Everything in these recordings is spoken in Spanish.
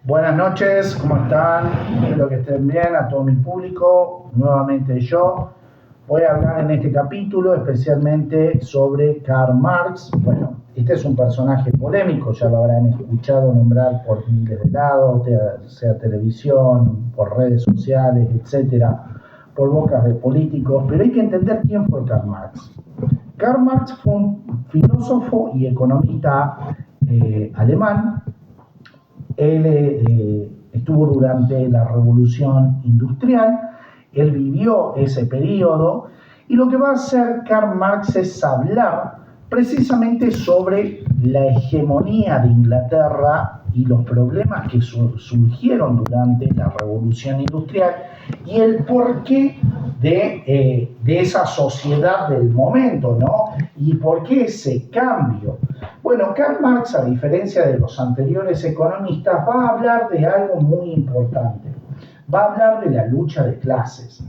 Buenas noches, ¿cómo están? Espero que estén bien, a todo mi público. Nuevamente yo voy a hablar en este capítulo especialmente sobre Karl Marx. Bueno, este es un personaje polémico, ya lo habrán escuchado nombrar por miles de lados, sea televisión, por redes sociales, etcétera, por bocas de políticos, pero hay que entender quién fue Karl Marx. Karl Marx fue un filósofo y economista alemán. Él estuvo durante la Revolución Industrial, él vivió ese periodo, y lo que va a hacer Karl Marx es hablar precisamente sobre la hegemonía de Inglaterra y los problemas que surgieron durante la Revolución Industrial y el porqué de esa sociedad del momento, ¿no? Y por qué ese cambio. Bueno, Karl Marx, a diferencia de los anteriores economistas, va a hablar de algo muy importante. Va a hablar de la lucha de clases.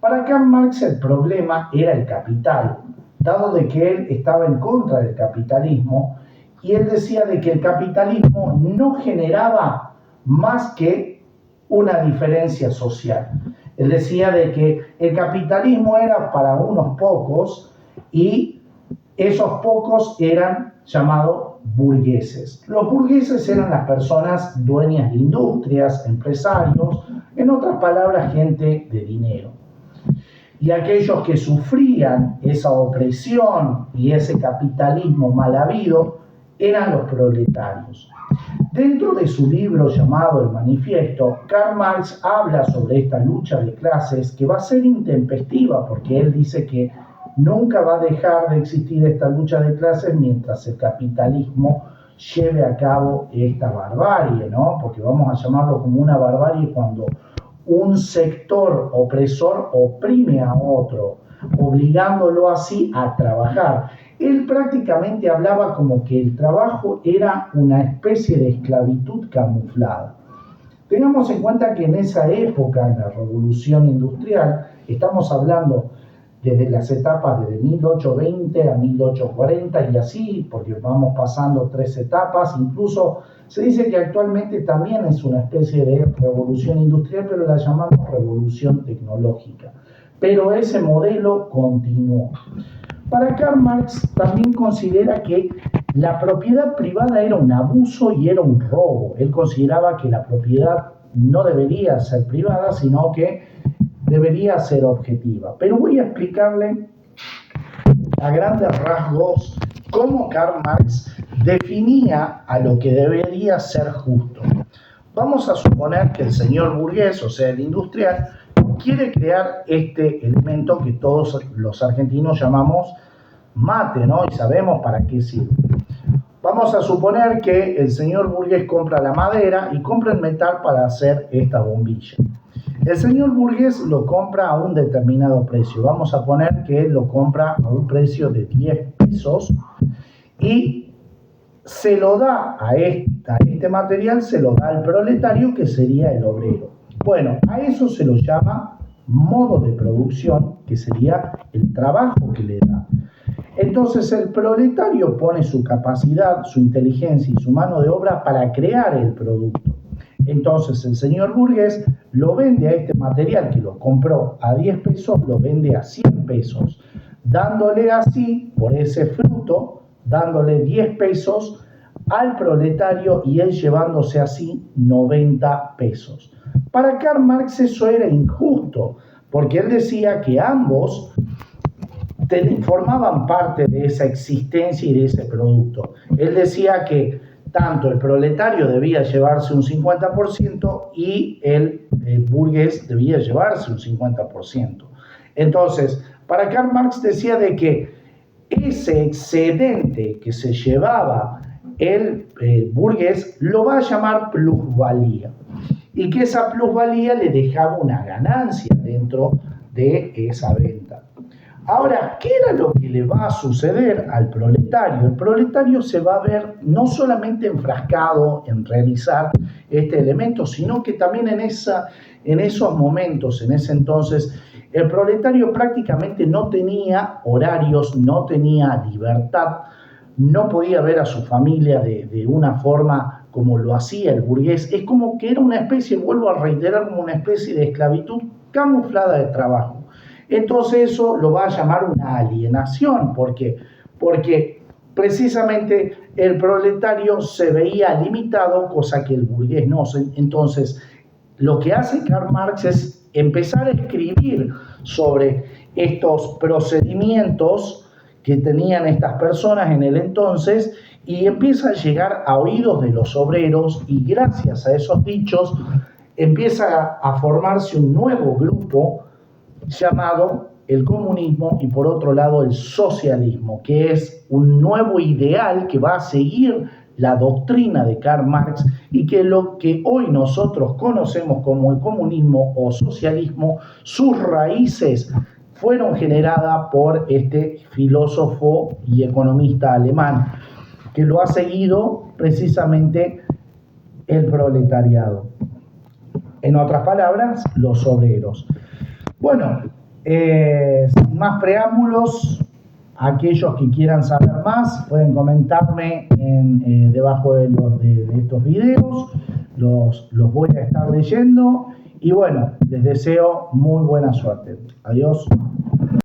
Para Karl Marx el problema era el capital, dado de que él estaba en contra del capitalismo y él decía de que el capitalismo no generaba más que una diferencia social. Él decía de que el capitalismo era para unos pocos y esos pocos eran llamados burgueses. Los burgueses eran las personas dueñas de industrias, empresarios, en otras palabras, gente de dinero. Y aquellos que sufrían esa opresión y ese capitalismo mal habido eran los proletarios. Dentro de su libro llamado El Manifiesto, Karl Marx habla sobre esta lucha de clases que va a ser intempestiva porque él dice que nunca va a dejar de existir esta lucha de clases mientras el capitalismo lleve a cabo esta barbarie, ¿no? Porque vamos a llamarlo como una barbarie cuando un sector opresor oprime a otro, obligándolo así a trabajar. Él prácticamente hablaba como que el trabajo era una especie de esclavitud camuflada. Tengamos en cuenta que en esa época, en la Revolución Industrial, estamos hablando desde las etapas desde 1820 a 1840 y así, porque vamos pasando 3 etapas, incluso se dice que actualmente también es una especie de revolución industrial, pero la llamamos revolución tecnológica. Pero ese modelo continuó. Para Karl Marx también considera que la propiedad privada era un abuso y era un robo. Él consideraba que la propiedad no debería ser privada, sino que debería ser objetiva. Pero voy a explicarle a grandes rasgos cómo Karl Marx definía a lo que debería ser justo. Vamos a suponer que el señor burgués, o sea, el industrial, quiere crear este elemento que todos los argentinos llamamos mate, ¿no? Y sabemos para qué sirve. Vamos a suponer que el señor burgués compra la madera y compra el metal para hacer esta bombilla. El señor burgués lo compra a un determinado precio. Vamos a poner que él lo compra a un precio de 10 pesos y se lo da a este material, se lo da al proletario, que sería el obrero. Bueno, a eso se lo llama modo de producción, que sería el trabajo que le da. Entonces el proletario pone su capacidad, su inteligencia y su mano de obra para crear el producto. Entonces el señor burgués lo vende a este material que lo compró a 10 pesos, lo vende a 100 pesos, dándole así, por ese fruto, dándole 10 pesos al proletario y él llevándose así 90 pesos. Para Karl Marx eso era injusto, porque él decía que ambos formaban parte de esa existencia y de ese producto. Él decía que tanto el proletario debía llevarse un 50% y el burgués debía llevarse un 50%. Entonces, para Karl Marx decía de que ese excedente que se llevaba el burgués lo va a llamar plusvalía y que esa plusvalía le dejaba una ganancia dentro de esa venta. Ahora, ¿qué era lo que le va a suceder al proletario? El proletario se va a ver no solamente enfrascado en realizar este elemento, sino que también en esos momentos, en ese entonces, el proletario prácticamente no tenía horarios, no tenía libertad, no podía ver a su familia de una forma como lo hacía el burgués, es como que era una especie, vuelvo a reiterar, como una especie de esclavitud camuflada de trabajo. Entonces eso lo va a llamar una alienación. ¿Por qué? Porque precisamente el proletario se veía limitado, cosa que el burgués no. Entonces, lo que hace Karl Marx es empezar a escribir sobre estos procedimientos que tenían estas personas en el entonces, y empieza a llegar a oídos de los obreros, y gracias a esos dichos empieza a formarse un nuevo grupo llamado el comunismo, y por otro lado el socialismo, que es un nuevo ideal que va a seguir la doctrina de Karl Marx, y que lo que hoy nosotros conocemos como el comunismo o socialismo, sus raíces fueron generadas por este filósofo y economista alemán, que lo ha seguido precisamente el proletariado. En otras palabras, los obreros. Bueno, sin más preámbulos, aquellos que quieran saber más pueden comentarme debajo de estos videos, los voy a estar leyendo, y bueno, les deseo muy buena suerte. Adiós.